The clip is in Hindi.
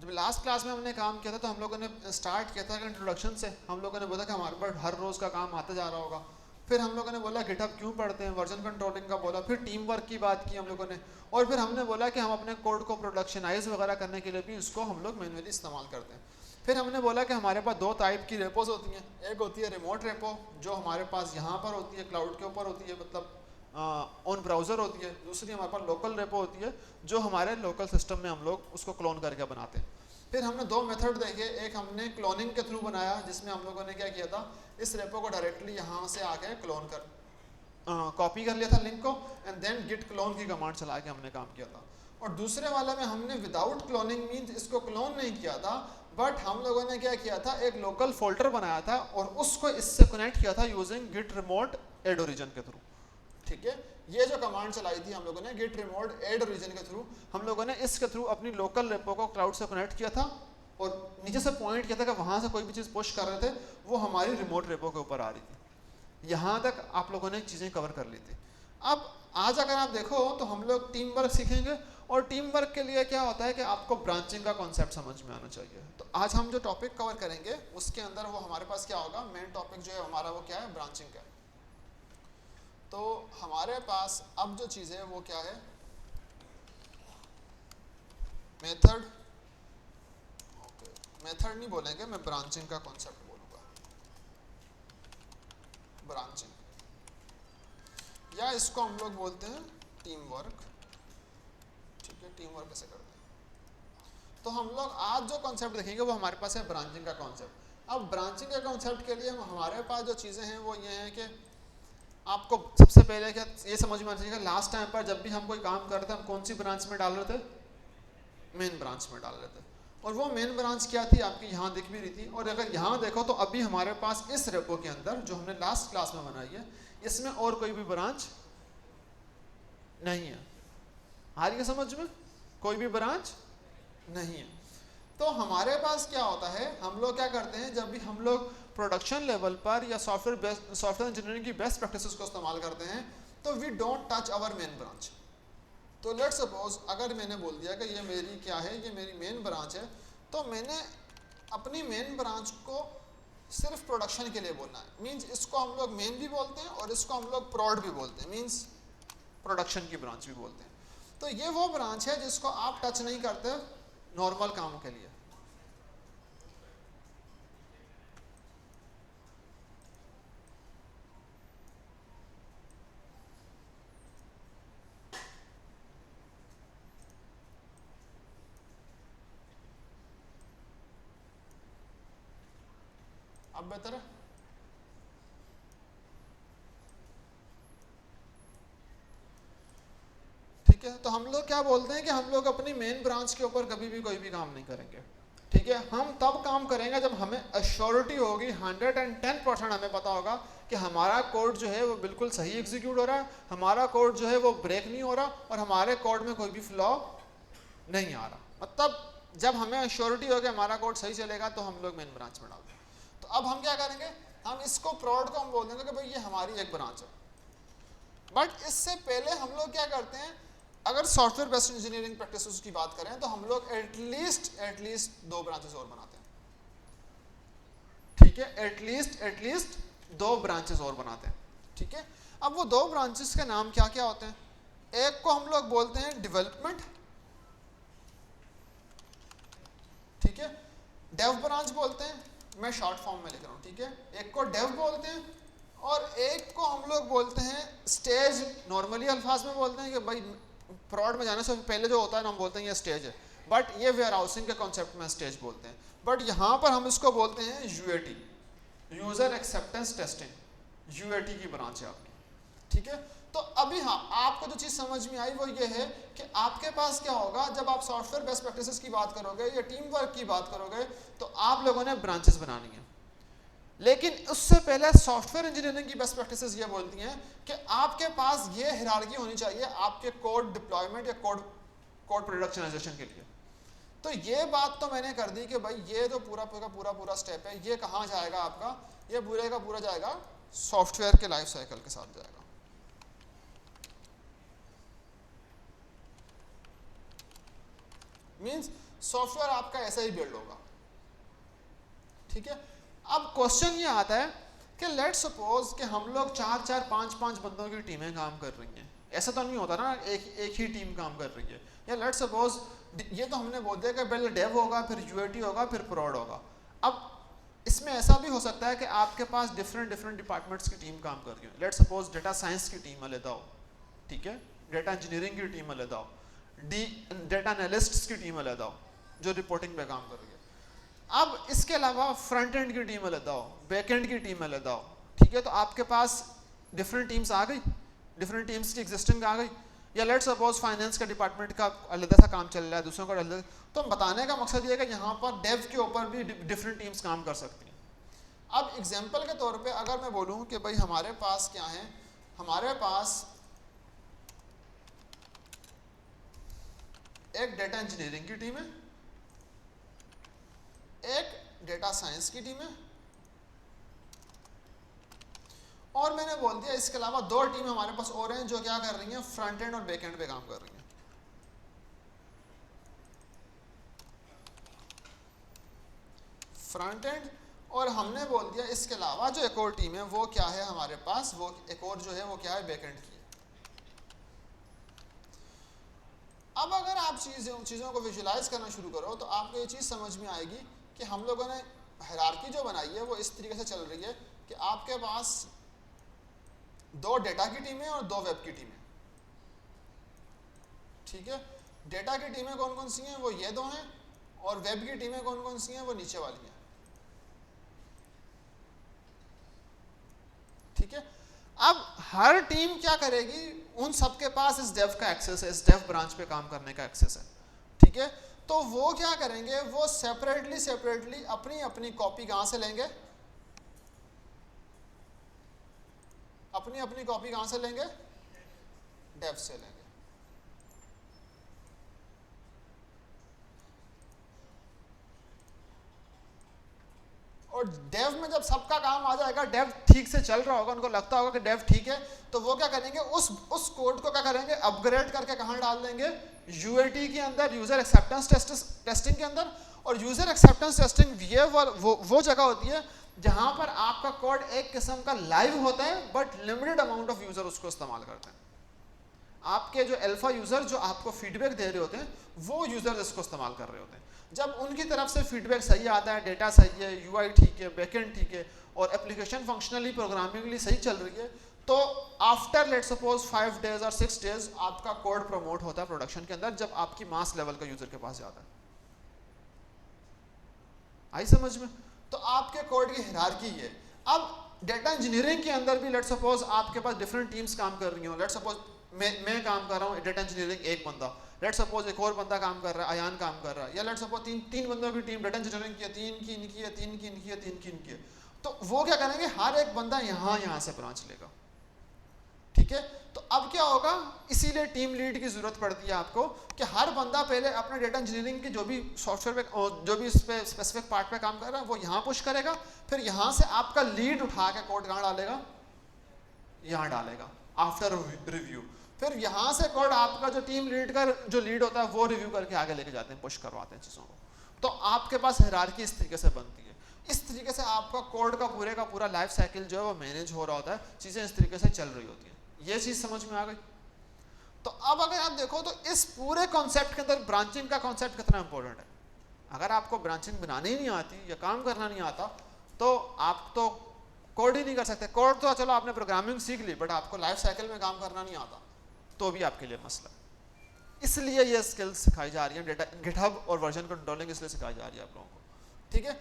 जब लास्ट क्लास में हमने काम किया था तो हम लोगों ने स्टार्ट किया था इंट्रोडक्शन से। हम लोगों ने बोला कि हमारे पास हर रोज़ का काम आता जा रहा होगा। फिर हम लोगों ने बोला गिटहब क्यों पढ़ते हैं, वर्जन कंट्रोलिंग का बोला, फिर टीम वर्क की बात की हम लोगों ने, और फिर हमने बोला कि हम अपने कोड को प्रोडक्शनाइज वगैरह करने के लिए भी उसको हम लोग मैनुअली इस्तेमाल करते हैं। फिर हमने बोला कि हमारे पास दो टाइप की रेपोज होती हैं। एक होती है रिमोट रेपो जो हमारे पास यहाँ पर होती है, क्लाउड के ऊपर होती है, मतलब ऑन ब्राउज़र होती है। दूसरी हमारे पास लोकल रेपो होती है जो हमारे लोकल सिस्टम में हम लोग उसको क्लोन करके बनाते हैं। फिर हमने दो मेथड देखे, एक हमने क्लोनिंग के थ्रू बनाया जिसमें हम लोगों ने क्या किया था, इस रेपो को डायरेक्टली यहाँ से आके क्लोन कर कॉपी कर लिया था लिंक को, एंड देन गिट क्लोन की कमांड चला के हमने काम किया था। और दूसरे वाला में हमने विदाउट क्लोनिंग मीन्स इसको क्लोन नहीं किया था, बट हम लोगों ने क्या किया था, एक लोकल फोल्डर बनाया था और उसको इससे कनेक्ट किया था using git remote add origin के थ्रू। ठीक है, ये जो कमांड चलाई थी हम लोगों ने गिट रिमोट एड ओरिजिन के थ्रू, हम लोगों ने इसके थ्रू अपनी लोकल रेपो को क्लाउड से कनेक्ट किया था और नीचे से पॉइंट किया था कि वहाँ से कोई भी चीज़ पुश कर रहे थे वो हमारी रिमोट रेपो के ऊपर आ रही थी। यहाँ तक आप लोगों ने चीज़ें कवर कर ली थी। अब आज अगर आप देखो तो हम लोग टीम वर्क सीखेंगे, और टीम वर्क के लिए क्या होता है कि आपको ब्रांचिंग का कॉन्सेप्ट समझ में आना चाहिए। तो आज हम जो टॉपिक कवर करेंगे उसके अंदर वो हमारे पास क्या होगा, मेन टॉपिक जो है हमारा वो क्या है, ब्रांचिंग का। तो हमारे पास अब जो चीज़ है वो क्या है, मेथड। ओके, मेथड नहीं बोलेंगे, मैं ब्रांचिंग का कॉन्सेप्ट बोलूँगा, ब्रांचिंग, या इसको हम लोग बोलते हैं टीम वर्क। ठीक है, टीम वर्क कैसे करते हैं। तो हम लोग आज जो कॉन्सेप्ट देखेंगे वो हमारे पास है ब्रांचिंग का कॉन्सेप्ट। अब ब्रांचिंग के कॉन्सेप्ट के लिए हमारे पास जो चीज़ें हैं वो ये हैं कि आपको सबसे पहले क्या ये समझ में आना चाहिए, लास्ट टाइम पर जब भी हम कोई काम कर रहे थे हम कौन सी ब्रांच में डाल रहे थे, मेन ब्रांच में डाल रहे थे। और वो मेन ब्रांच क्या थी आपकी यहाँ दिख भी रही थी। और अगर यहाँ देखो तो अभी हमारे पास इस रेपो के अंदर जो हमने लास्ट क्लास में बनाई है इसमें और कोई भी ब्रांच नहीं है। आ रही है समझ में, कोई भी ब्रांच नहीं है। तो हमारे पास क्या होता है, हम लोग क्या करते हैं जब भी हम लोग प्रोडक्शन लेवल पर या सॉफ्टवेयर इंजीनियरिंग की बेस्ट प्रैक्टिसेस को इस्तेमाल करते हैं तो we don't touch our main branch. तो लेट सपोज अगर मैंने बोल दिया कि ये मेरी क्या है, ये मेरी मेन ब्रांच है, तो मैंने अपनी मेन ब्रांच को सिर्फ प्रोडक्शन के लिए बोलना है। मींस इसको हम लोग मेन भी बोलते हैं और इसको हम लोग प्रोड भी बोलते हैं, मींस प्रोडक्शन की ब्रांच भी बोलते हैं। तो ये वो ब्रांच है जिसको आप टच नहीं करते नॉर्मल काम के लिए। अब बेहतर है। ठीक है, तो हम लोग क्या बोलते हैं कि हम लोग अपनी मेन ब्रांच के ऊपर कभी भी कोई भी काम नहीं करेंगे। ठीक है, हम तब काम करेंगे जब हमें अश्योरिटी होगी, 110% हमें पता होगा कि हमारा कोड जो है वो बिल्कुल सही एग्जीक्यूट हो रहा है, हमारा कोड जो है वो ब्रेक नहीं हो रहा और हमारे कोड में कोई भी फ्लॉ नहीं आ रहा। मतलब जब हमें अश्योरिटी होगी हमारा कोड सही चलेगा तो हम लोग मेन ब्रांच में डालते हैं। तो अब हम क्या करेंगे, हम इसको प्रोड को हम बोल देंगे कि भाई ये हमारी एक ब्रांच है। बट इससे पहले हम लोग क्या करते हैं, अगर सॉफ्टवेयर बेस्ड इंजीनियरिंग प्रैक्टिसेस की बात करें तो हम लोग एटलीस्ट दो ब्रांचेस और बनाते हैं। ठीक है, एटलीस्ट दो ब्रांचेस और बनाते हैं। ठीक है, अब वो दो ब्रांचेस के नाम क्या क्या होते हैं, एक को हम लोग बोलते हैं डेवलपमेंट। ठीक है, डेव ब्रांच बोलते हैं, मैं शॉर्ट फॉर्म में लिख रहा हूँ। ठीक है, एक को डेव बोलते हैं और एक को हम लोग बोलते हैं स्टेज। नॉर्मली अल्फाज में बोलते हैं कि भाई प्रोड में जाने से पहले जो होता है ना हम बोलते हैं ये स्टेज है, बट ये वेयर हाउसिंग के कॉन्सेप्ट में स्टेज बोलते हैं। बट यहाँ पर हम इसको बोलते हैं UAT, user acceptance testing, UAT की ब्रांच है आपकी। ठीक है, तो अभी हाँ आपको जो चीज़ समझ में आई वो ये है कि आपके पास क्या होगा जब आप सॉफ्टवेयर बेस्ट प्रैक्टिसेस की बात करोगे या टीम वर्क की बात करोगे तो आप लोगों ने ब्रांचेस बनानी है। लेकिन उससे पहले सॉफ्टवेयर इंजीनियरिंग की बेस्ट प्रैक्टिसेस ये बोलती हैं कि आपके पास ये हायरार्की होनी चाहिए आपके कोड डिप्लॉयमेंट या कोड प्रोडक्शनाइजेशन के लिए। तो ये बात तो मैंने कर दी कि भाई ये जो पूरा स्टेप है ये कहाँ जाएगा आपका, ये पूरे का पूरा जाएगा सॉफ्टवेयर के लाइफ साइकिल के साथ जाएगा। मीन्स सॉफ्टवेयर आपका ऐसा ही बिल्ड होगा, ठीक है। अब क्वेश्चन ये आता है कि लेट्स सपोज कि हम लोग 4-4, 5-5 बंदों की टीमें काम कर रही हैं, ऐसा तो नहीं होता ना एक ही टीम काम कर रही है। या लेट्स सपोज ये तो हमने बोल दिया कि पहले डेव होगा, फिर यूएटी होगा, फिर प्रोड होगा। अब इसमें ऐसा भी हो सकता है कि आपके पास डिफरेंट डिपार्टमेंट्स की टीम काम कर रही है। लेट्स सपोज डेटा साइंस की टीम अलग हो, ठीक है, डेटा इंजीनियरिंग की टीम अलग हो, डेटा एनालिस्ट्स की टीम अलग हो जो रिपोर्टिंग पे काम कर रही है। अब इसके अलावा फ्रंट एंड की टीम अलग हो, बैक एंड की टीम अलग हो, ठीक है। तो आपके पास डिफरेंट टीम्स आ गई, डिफरेंट टीम्स की एग्जिस्टिंग आ गई। या लेट्स सपोज फाइनेंस का डिपार्टमेंट का अलग सा काम चल रहा है, दूसरों का अलग। तो बताने का मकसद ये है कि यहाँ पर डेव के ऊपर भी डिफरेंट टीम्स काम कर सकती हैं। अब एग्जांपल के तौर पे अगर मैं बोलूँ कि भाई हमारे पास क्या है, हमारे पास एक डेटा इंजीनियरिंग की टीम है, एक डेटा साइंस की टीम है, और मैंने बोल दिया इसके अलावा 2 टीम हमारे पास और हैं जो क्या कर रही हैं, फ्रंट एंड और बैक एंड पे काम कर रही हैं। फ्रंट एंड, और हमने बोल दिया इसके अलावा जो एक और टीम है वो क्या है हमारे पास, वो एक और जो है वो क्या है, बैक एंड की है। अब अगर आप चीज़ों को विजुलाइज करना शुरू करो तो आपको ये चीज़ समझ में आएगी कि हम लोगों ने हायरार्की जो बनाई है वो इस तरीके से चल रही है कि आपके पास 2 डेटा की टीमें और 2 वेब की टीमें, ठीक है। डेटा की टीमें कौन कौन सी हैं, वो ये 2 हैं, और वेब की टीमें कौन कौन सी हैं, वो नीचे वाली हैं, ठीक है। अब हर टीम क्या करेगी, उन सबके पास इस डेव का एक्सेस है, इस डेव ब्रांच पे काम करने का एक्सेस है, ठीक है। तो वो क्या करेंगे, वो सेपरेटली अपनी अपनी कॉपी कहाँ से लेंगे, अपनी अपनी कॉपी कहाँ से लेंगे, डेव से लेंगे। और डेव में जब सबका काम आ जाएगा, डेव ठीक से चल रहा होगा, उनको लगता होगा कि डेव ठीक है, तो वो क्या करेंगे, उस कोड को क्या करेंगे, अपग्रेड करके कहाँ डाल देंगे, यूएटी के अंदर, यूजर एक्सेप्टेंस टेस्टिंग के अंदर। और यूजर एक्सेप्टेंस टेस्टिंग ये वो जगह होती है जहां पर आपका कोड एक किस्म का लाइव होता है, but limited amount of user उसको इस्तेमाल करते हैं। आपके जो अल्फा यूजर जो आपको फीडबैक दे रहे होते हैं, वो यूजर इसको इस्तेमाल कर रहे होते हैं। जब उनकी तरफ से फीडबैक सही आता है, डेटा सही है, यूआई ठीक है, बैकएंड ठीक है, और एप्लीकेशन फंक्शनली प्रोग्रामिंगली सही चल रही है, तो आफ्टर लेट सपोज 5 डेज और 6 डेज आपका कोड प्रमोट होता है प्रोडक्शन के अंदर, जब आपकी मास लेवल का यूजर के पास जाता है। आई समझ में? तो आपके कोड की हायरार्की है। अब डेटा इंजीनियरिंग के अंदर भी लेट सपोज आपके पास डिफरेंट टीम्स काम कर रही हो। लेट सपोज मैं काम कर रहा हूँ डेटा इंजीनियरिंग, एक बंदा, लेट सपोज एक और बंदा काम कर रहा है, अयान काम कर रहा है, या लेट सपोज तीन बंदों की टीम डेटा इंजीनियरिंग की है, 3 की इनकी है, 3 की इनकी है, 3 की इनकी है। तो वो क्या करेंगे, हर एक बंदा यहाँ से ब्रांच लेगा, ठीक है। तो अब क्या होगा, इसीलिए टीम लीड की जरूरत पड़ती है आपको कि हर बंदा पहले अपने डेटा इंजीनियरिंग की जो भी सॉफ्टवेयर पे, जो भी इस पे स्पेसिफिक पार्ट पे काम कर रहा है, वो यहाँ पुश करेगा, फिर यहाँ से आपका लीड उठा के कोड कहाँ डालेगा, यहाँ डालेगा आफ्टर रिव्यू। फिर यहाँ से कोड आपका जो टीम लीड का जो लीड होता है वो रिव्यू करके आगे लेके जाते हैं, पुश करवाते हैं चीज़ों को। तो आपके पास हायरार्की इस तरीके से बनती है। इस तरीके से आपका कोड का पूरा लाइफ साइकिल जो है वो मैनेज हो रहा होता है, चीज़ें इस तरीके से चल रही होती हैं। ये चीज़ समझ में आ गई? तो अब अगर आप देखो तो इस पूरे कॉन्सेप्ट के अंदर ब्रांचिंग का कॉन्सेप्ट कितना इंपॉर्टेंट है। अगर आपको ब्रांचिंग बनानी ही नहीं आती या काम करना नहीं आता, तो आप तो कोड ही नहीं कर सकते। कोड तो चलो आपने प्रोग्रामिंग सीख ली, बट आपको लाइफ साइकिल में काम करना नहीं आता, तो भी आपके लिए मसला है। इसलिए ये स्किल्स सिखाई जा रही है, डेटा गिटहब और वर्जन कंट्रोलिंग इसलिए सिखाई जा रही है आप लोगों को, ठीक है।